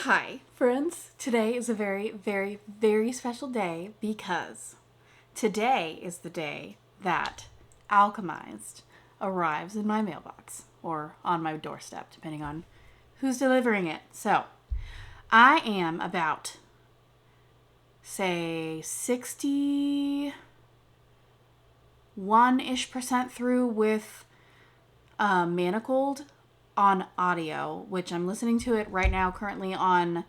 Hi, friends. Today is a very, very, very special day because today is the day that Alchemized arrives in my mailbox or on my doorstep, depending on who's delivering it. So, I am about, say, 61-ish% through with Manacled on audio, which I'm listening to it right now currently on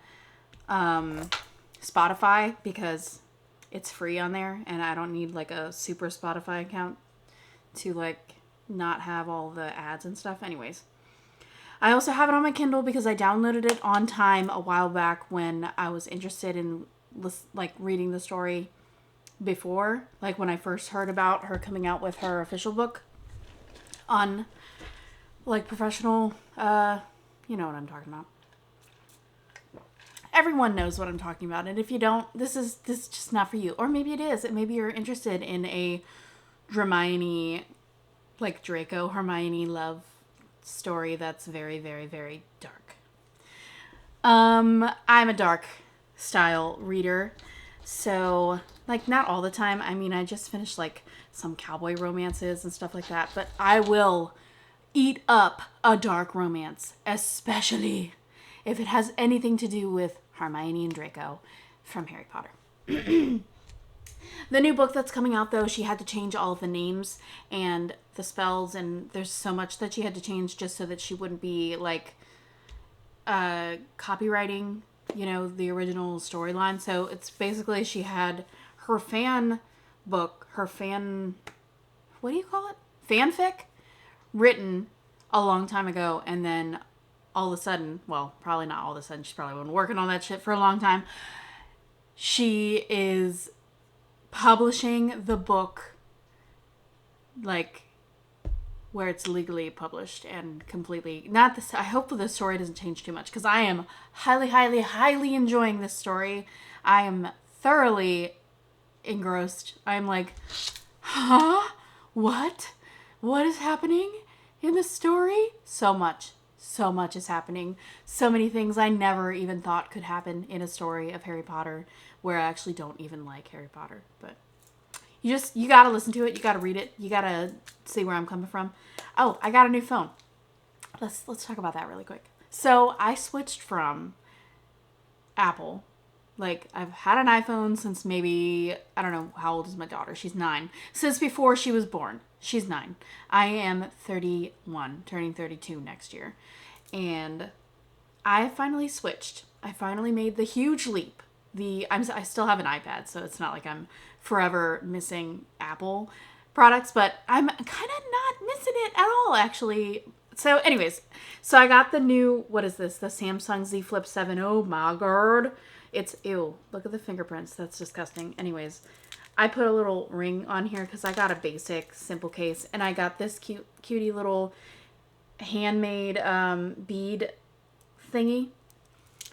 Spotify because it's free on there and I don't need like a super Spotify account to like not have all the ads and stuff. Anyways, I also have it on my Kindle because I downloaded it on time a while back when I was interested in like reading the story before, like when I first heard about her coming out with her official book on like professional, you know what I'm talking about. Everyone knows what I'm talking about, and if you don't, this is just not for you. Or maybe it is. Maybe you're interested in a Dramione, like Draco Hermione love story that's very, very, very dark. I'm a dark style reader, so like not all the time. I mean, I just finished like some cowboy romances and stuff like that, but I will eat up a dark romance, especially if it has anything to do with Hermione and Draco from Harry Potter. The new book that's coming out, though, she had to change all of the names and the spells, and there's so much that she had to change just so that she wouldn't be, like, copywriting, you know, the original storyline. So it's basically she had her fan book, what do you call it? Fanfic? Written a long time ago, and then all of a sudden, well, probably not all of a sudden, she's probably been working on that shit for a long time, she is publishing the book, like, where it's legally published and completely, not this, I hope the story doesn't change too much, because I am highly, highly, highly enjoying this story. I am thoroughly engrossed. I'm like, huh? What is happening in the story? So much is happening. So many things I never even thought could happen in a story of Harry Potter, where I actually don't even like Harry Potter. But you gotta listen to it. You gotta read it. You gotta see where I'm coming from. Oh, I got a new phone. Let's talk about that really quick. So I switched from Apple. Like, I've had an iPhone since maybe, I don't know, how old is my daughter? She's 9. Since before she was born. She's 9. I am 31, turning 32 next year. And I finally switched. I finally made the huge leap. I still have an iPad, so it's not like I'm forever missing Apple products, but I'm kind of not missing it at all, actually. So anyways, so I got the new, what is this? The Samsung Z Flip 7. Oh my god. It's, ew, look at the fingerprints. That's disgusting. Anyways, I put a little ring on here because I got a basic, simple case. And I got this cutie little handmade bead thingy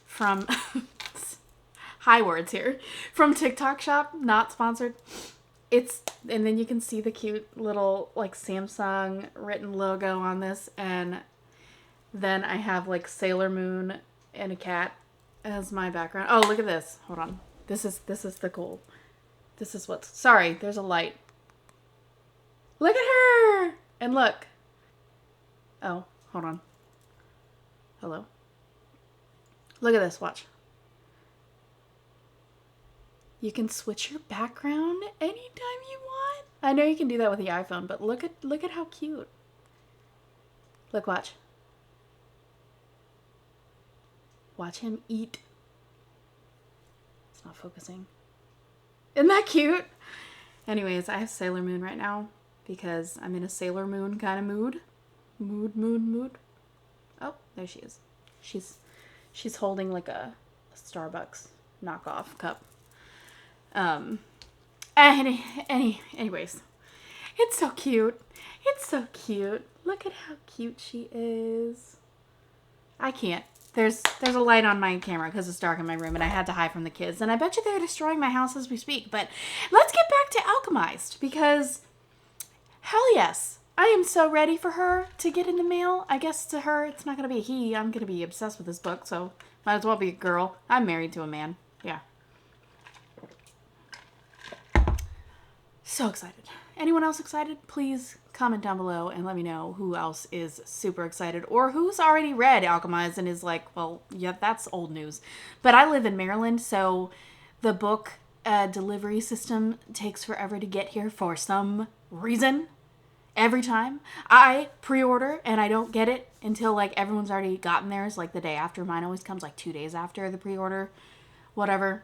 from, high words here, from TikTok Shop, not sponsored. And then you can see the cute little, like, Samsung written logo on this. And then I have, like, Sailor Moon and a cat as my background. Oh, look at this. Hold on. This is the cool. This is what's... Sorry, there's a light. Look at her! And look. Oh, hold on. Hello? Look at this. Watch. You can switch your background anytime you want. I know you can do that with the iPhone, but look at how cute. Look, watch. Watch him eat. It's not focusing. Isn't that cute? Anyways, I have Sailor Moon right now because I'm in a Sailor Moon kind of mood. Mood. Oh, there she is. She's holding like a Starbucks knockoff cup. Anyways, it's so cute. It's so cute. Look at how cute she is. I can't. There's a light on my camera because it's dark in my room and I had to hide from the kids. And I bet you they're destroying my house as we speak. But let's get back to Alchemized because hell yes. I am so ready for her to get in the mail. I guess to her, it's not going to be a he. I'm going to be obsessed with this book. So Might as well be a girl. I'm married to a man. Yeah. So excited. Anyone else excited? Please comment down below and let me know who else is super excited or who's already read Alchemized and is like, well, yeah, that's old news. But I live in Maryland, so the book delivery system takes forever to get here for some reason. Every time I pre-order and I don't get it until like everyone's already gotten theirs, like the day after. Mine always comes like 2 days after the pre-order, whatever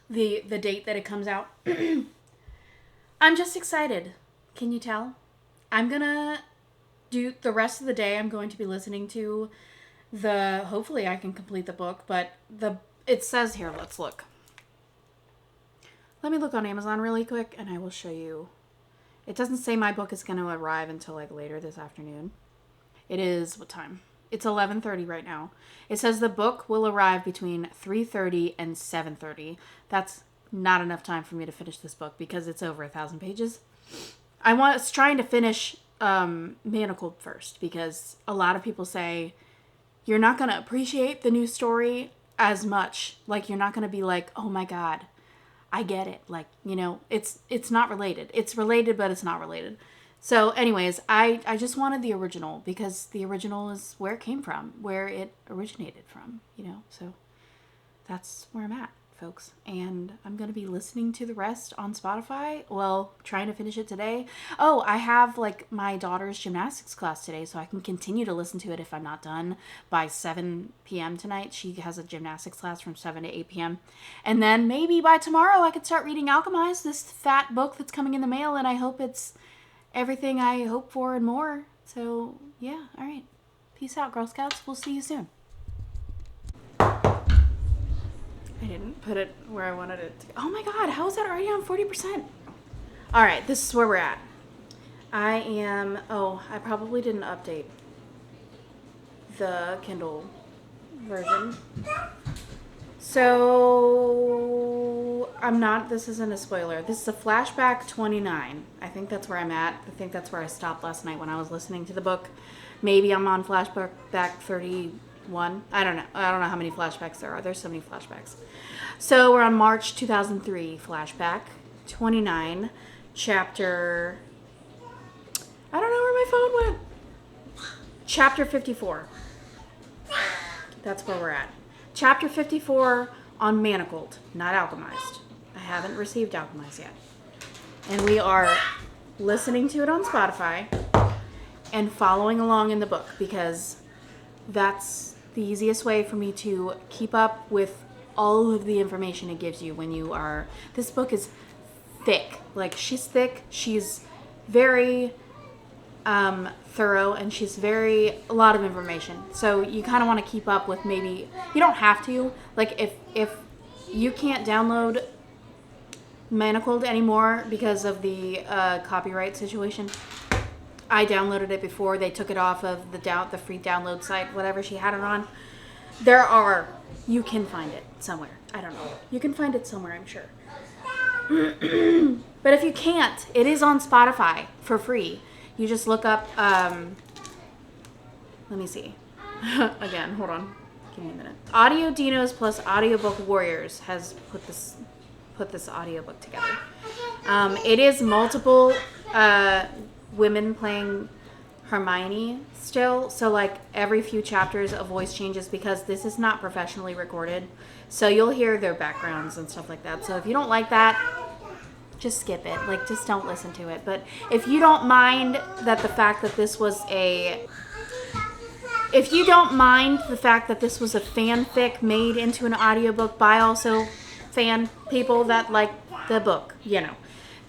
the date that it comes out. I'm just excited. Can you tell? I'm gonna do the rest of the day. I'm going to be listening to hopefully I can complete the book, but it says here, let's look. Let me look on Amazon really quick and I will show you. It doesn't say my book is going to arrive until like later this afternoon. It is, what time? It's 11:30 right now. It says the book will arrive between 3:30 and 7:30. That's not enough time for me to finish this book because it's over 1,000 pages. I was trying to finish Manacled first because a lot of people say you're not going to appreciate the new story as much. Like, you're not going to be like, oh my God, I get it. Like, you know, it's not related. It's related, but it's not related. So anyways, I just wanted the original because the original is where it came from, where it originated from, you know. So that's where I'm at, folks. And I'm going to be listening to the rest on Spotify. Well, trying to finish it today. Oh, I have like my daughter's gymnastics class today, so I can continue to listen to it if I'm not done by 7 p.m. tonight. She has a gymnastics class from 7 to 8 p.m. And then maybe by tomorrow I could start reading Alchemized, this fat book that's coming in the mail, and I hope it's everything I hope for and more. So, yeah, all right. Peace out, Girl Scouts. We'll see you soon. I didn't put it where I wanted it to go. Oh my God, how is that already on 40%? All right, this is where we're at. I probably didn't update the Kindle version. So, this isn't a spoiler. This is a flashback 29. I think that's where I'm at. I think that's where I stopped last night when I was listening to the book. Maybe I'm on flashback 31. I don't know. I don't know how many flashbacks there are. There's so many flashbacks. So we're on March 2003 flashback 29, chapter, I don't know where my phone went. Chapter 54. That's where we're at. Chapter 54 on Manacled, not Alchemized. I haven't received Alchemized yet. And we are listening to it on Spotify and following along in the book because that's the easiest way for me to keep up with all of the information it gives you when you are... This book is thick. Like, she's thick. She's very thorough, and she's a lot of information. So you kind of want to keep up with maybe... You don't have to. Like, if you can't download Manacled anymore because of the copyright situation... I downloaded it before they took it off of the free download site, whatever she had it on. You can find it somewhere. I don't know. You can find it somewhere, I'm sure. But if you can't, it is on Spotify for free. You just look up, let me see. Again, hold on. Give me a minute. Audio Dinos plus Audiobook Warriors has put this audiobook together. It is multiple, women playing Hermione still, so like every few chapters a voice changes because this is not professionally recorded, so you'll hear their backgrounds and stuff like that. So if you don't like that, just skip it. Like, just don't listen to it. But if you don't mind the fact that this was a fanfic made into an audiobook by also fan people that like the book, you know,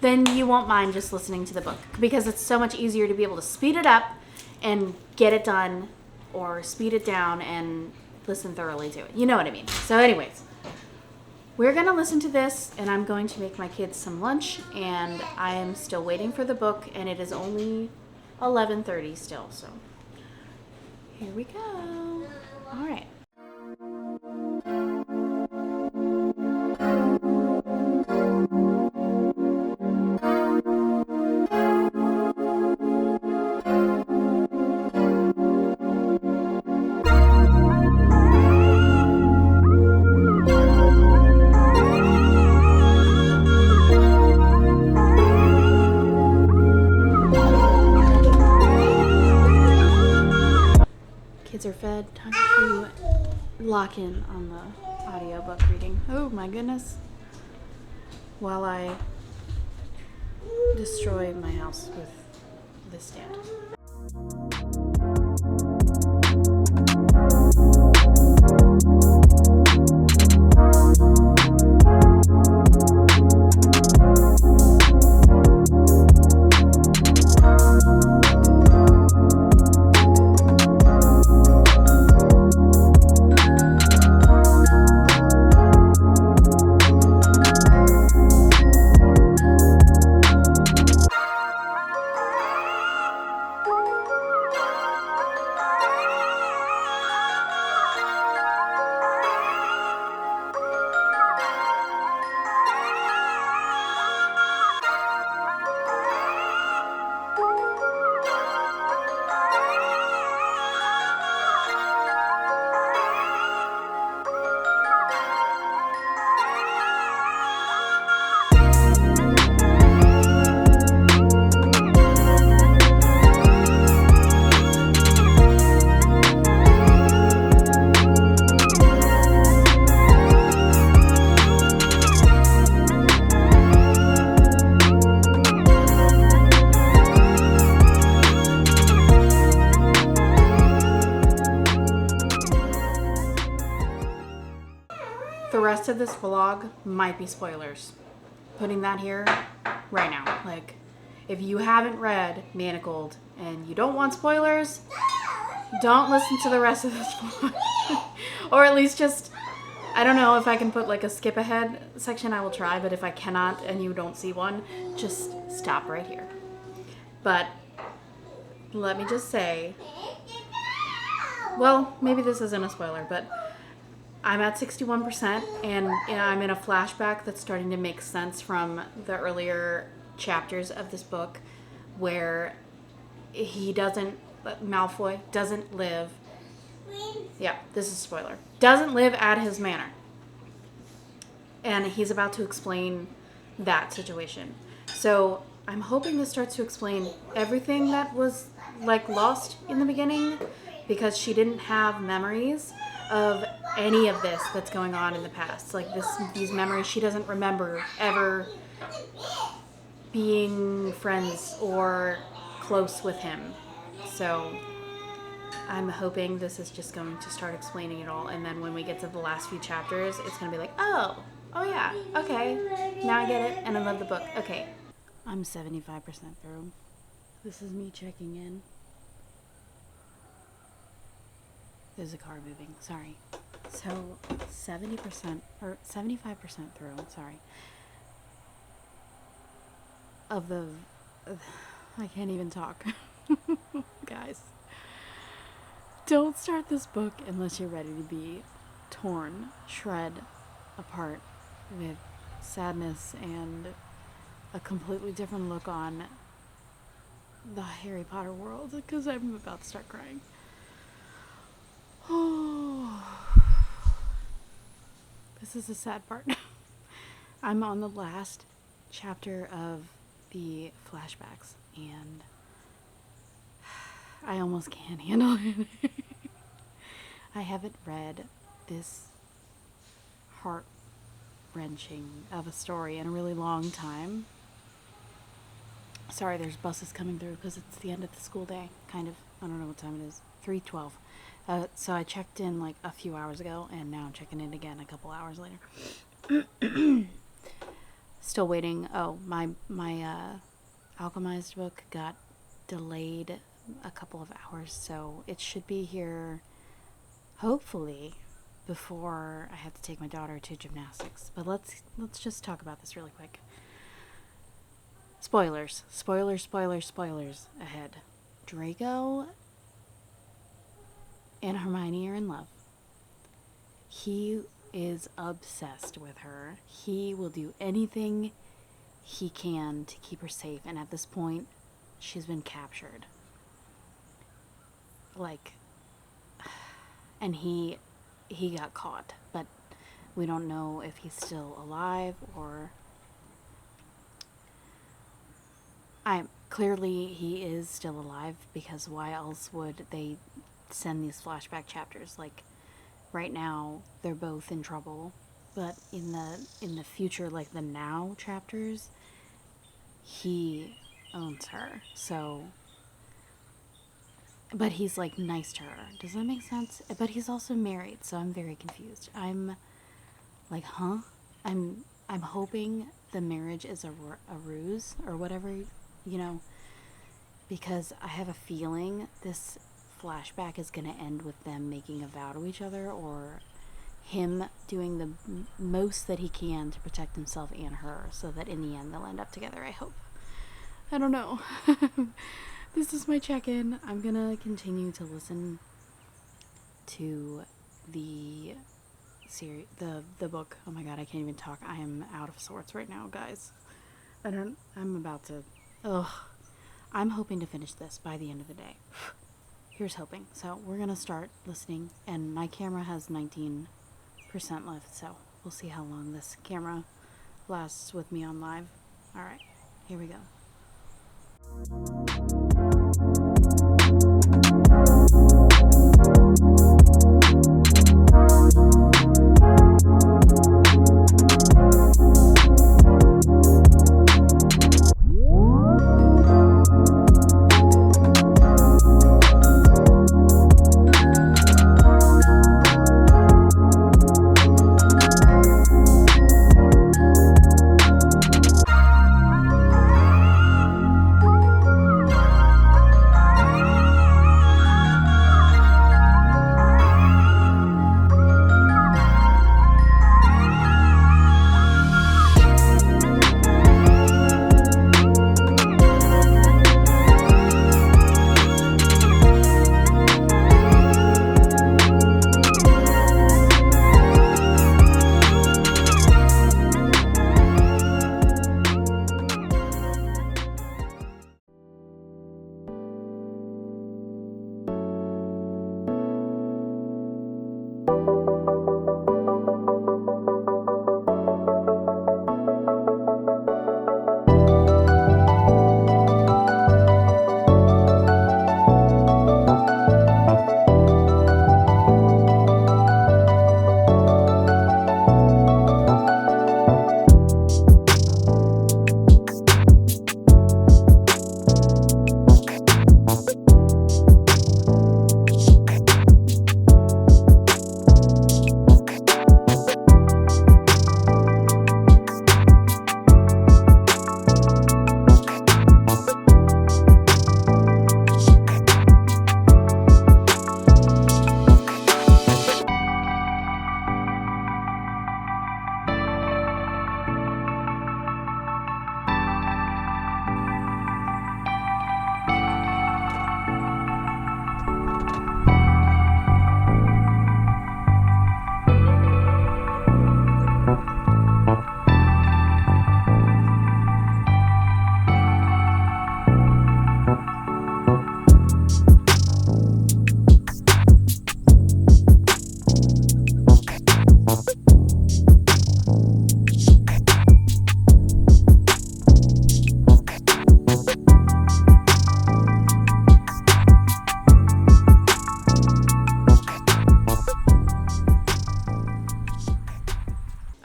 then you won't mind just listening to the book because it's so much easier to be able to speed it up and get it done, or speed it down and listen thoroughly to it. You know what I mean? So anyways, we're going to listen to this, and I'm going to make my kids some lunch, and I am still waiting for the book, and it is only 11:30 still, so here we go. All right. are fed. Time to lock in on the audiobook reading. Oh my goodness. While I destroy my house with this stand. The rest of this vlog might be spoilers. Putting that here right now. Like, if you haven't read Manacled and you don't want spoilers, don't listen to the rest of this vlog. Or at least just, I don't know if I can put like a skip ahead section, I will try, but if I cannot and you don't see one, just stop right here. But let me just say, well, maybe this isn't a spoiler, but I'm at 61% and I'm in a flashback that's starting to make sense from the earlier chapters of this book where Malfoy doesn't live, yeah, this is a spoiler, doesn't live at his manor. And he's about to explain that situation. So I'm hoping this starts to explain everything that was like lost in the beginning, because she didn't have memories of any of this that's going on in the past. Like these memories, she doesn't remember ever being friends or close with him. So I'm hoping this is just going to start explaining it all, and then when we get to the last few chapters, it's going to be like, oh yeah, okay, now I get it, and I love the book. Okay, I'm 75% through. This is me checking in. There's a car moving, sorry. So 70% or 75% through, sorry. Of the, I can't even talk. Guys, don't start this book unless you're ready to be torn, shred apart with sadness and a completely different look on the Harry Potter world, because I'm about to start crying. Oh, this is the sad part. I'm on the last chapter of the flashbacks and I almost can't handle it. I haven't read this heart-wrenching of a story in a really long time. Sorry, there's buses coming through because it's the end of the school day, kind of. I don't know what time it is. 3:12. So I checked in like a few hours ago, and now I'm checking in again a couple hours later. Still waiting. Oh, my Alchemized book got delayed a couple of hours, so it should be here hopefully before I have to take my daughter to gymnastics. But let's just talk about this really quick. Spoilers ahead. Draco and Hermione are in love. He is obsessed with her. He will do anything he can to keep her safe, and at this point she's been captured. And he got caught, but we don't know if he's still alive or clearly he is still alive, because why else would they send these flashback chapters. Like right now they're both in trouble, but in the future, like the now chapters, he owns her. So, but he's like nice to her. Does that make sense? But he's also married, so I'm very confused. I'm like, huh? I'm hoping the marriage is a ruse or whatever, you know, because I have a feeling this flashback is going to end with them making a vow to each other, or him doing the most that he can to protect himself and her, so that in the end they'll end up together, I hope. I don't know. This is my check-in. I'm going to continue to listen to the series, the book. Oh my god, I can't even talk. I am out of sorts right now, guys. I'm about to, I'm hoping to finish this by the end of the day. Here's hoping. So we're gonna start listening, and my camera has 19% left, so we'll see how long this camera lasts with me on live. Alright, here we go.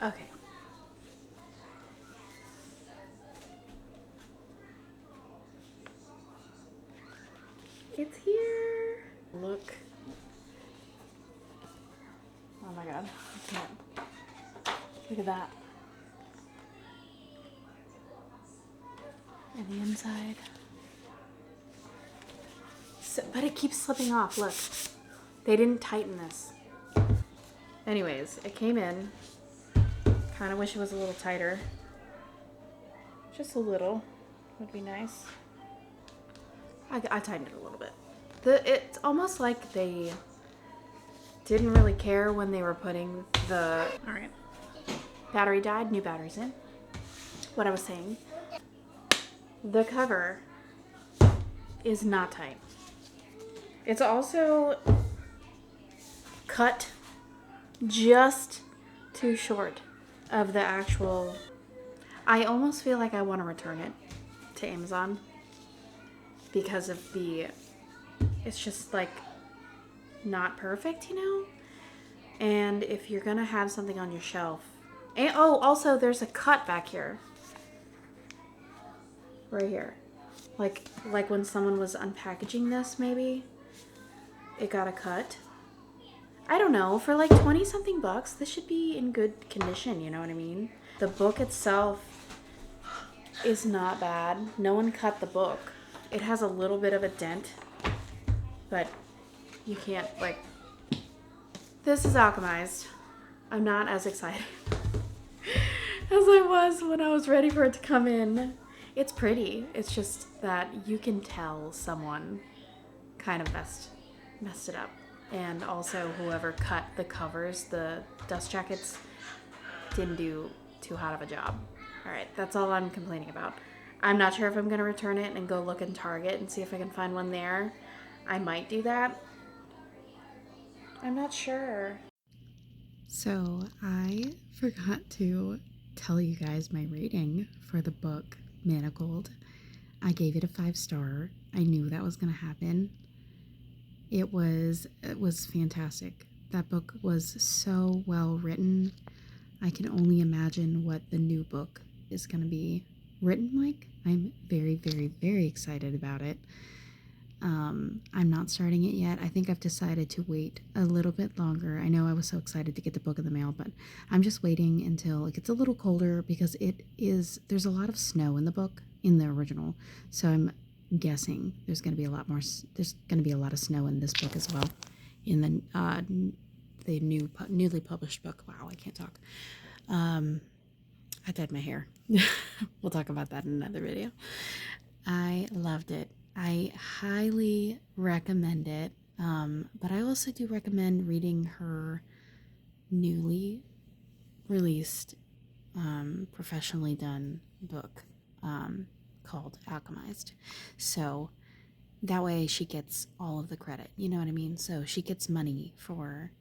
Okay. It's here. Look. Oh my god. I can't. Look at that. And the inside. So, but it keeps slipping off. Look. They didn't tighten this. Anyways, it came in. Kind of wish it was a little tighter. Just a little would be nice. I tightened it a little bit. It's almost like they didn't really care when they were putting the... Alright. Battery died, new battery's in. What I was saying. The cover is not tight. It's also cut just too short of the actual... I almost feel like I want to return it to Amazon because of the... It's just like not perfect, you know? And if you're gonna have something on your shelf, and oh, also there's a cut back here, right here, like when someone was unpackaging this, maybe it got a cut. I don't know, for like 20 something bucks, this should be in good condition, you know what I mean? The book itself is not bad. No one cut the book. It has a little bit of a dent, but you can't, like, this is alchemized. I'm not as excited as I was when I was ready for it to come in. It's pretty. It's just that you can tell someone kind of messed it up. And also whoever cut the covers, the dust jackets, didn't do too hot of a job. All right, that's all I'm complaining about. I'm not sure if I'm going to return it and go look in Target and see if I can find one there. I might do that. I'm not sure. So I forgot to tell you guys my rating for the book Manacled. I gave it a 5-star. I knew that was going to happen. It was fantastic. That book was so well written. I can only imagine what the new book is going to be written like. I'm very, very, very excited about it. I'm not starting it yet. I think I've decided to wait a little bit longer. I know I was so excited to get the book in the mail, but I'm just waiting until it gets a little colder because there's a lot of snow in the book, in the original. So I'm guessing there's going to be a lot of snow in this book as well, in the newly published book. Wow, I can't talk. I dyed my hair. We'll talk about that in another video. I loved it. I highly recommend it, but I also do recommend reading her newly released, professionally done book called Alchemized. So that way she gets all of the credit, you know what I mean? So she gets money for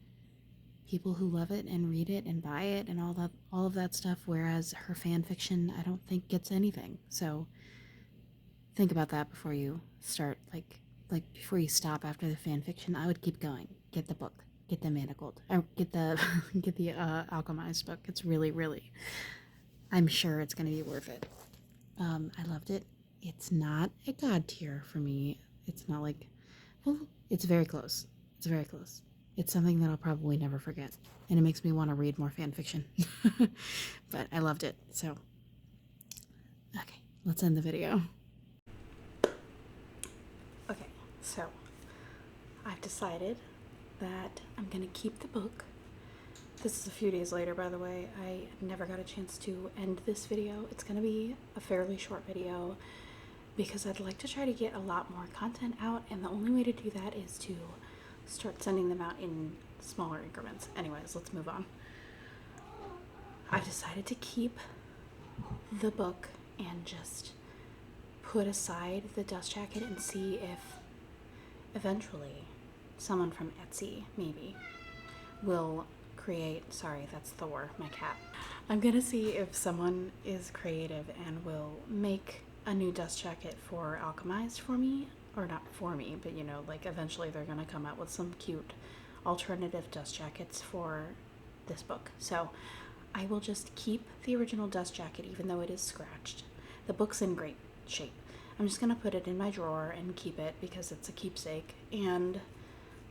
people who love it and read it and buy it and all of that stuff, whereas her fan fiction I don't think gets anything. So think about that before you start, like before you stop after the fan fiction. I would keep going. Get the book. Get the Manacled. Or get the Alchemized book. It's really, really, I'm sure it's going to be worth it. I loved it. It's not a god tier for me. It's not like, well, it's very close. It's very close. It's something that I'll probably never forget. And it makes me want to read more fan fiction. But I loved it. So, okay, let's end the video. Okay, so I've decided that I'm going to keep the book. This is a few days later, by the way. I never got a chance to end this video. It's going to be a fairly short video because I'd like to try to get a lot more content out, and the only way to do that is to start sending them out in smaller increments. Anyways, let's move on. I've decided to keep the book and just put aside the dust jacket and see if eventually someone from Etsy maybe will create, sorry, that's Thor, my cat. I'm gonna see if someone is creative and will make a new dust jacket for Alchemized for me, or not for me, but you know, like eventually they're gonna come out with some cute alternative dust jackets for this book. So I will just keep the original dust jacket even though it is scratched. The book's in great shape. I'm just gonna put it in my drawer and keep it because it's a keepsake, and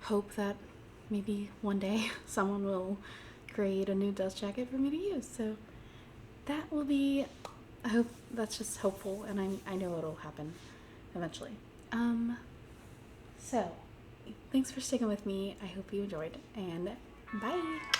hope that maybe one day someone will create a new dust jacket for me to use. So that will be, I hope that's just hopeful, and I know it'll happen eventually. So thanks for sticking with me. I hope you enjoyed, and bye.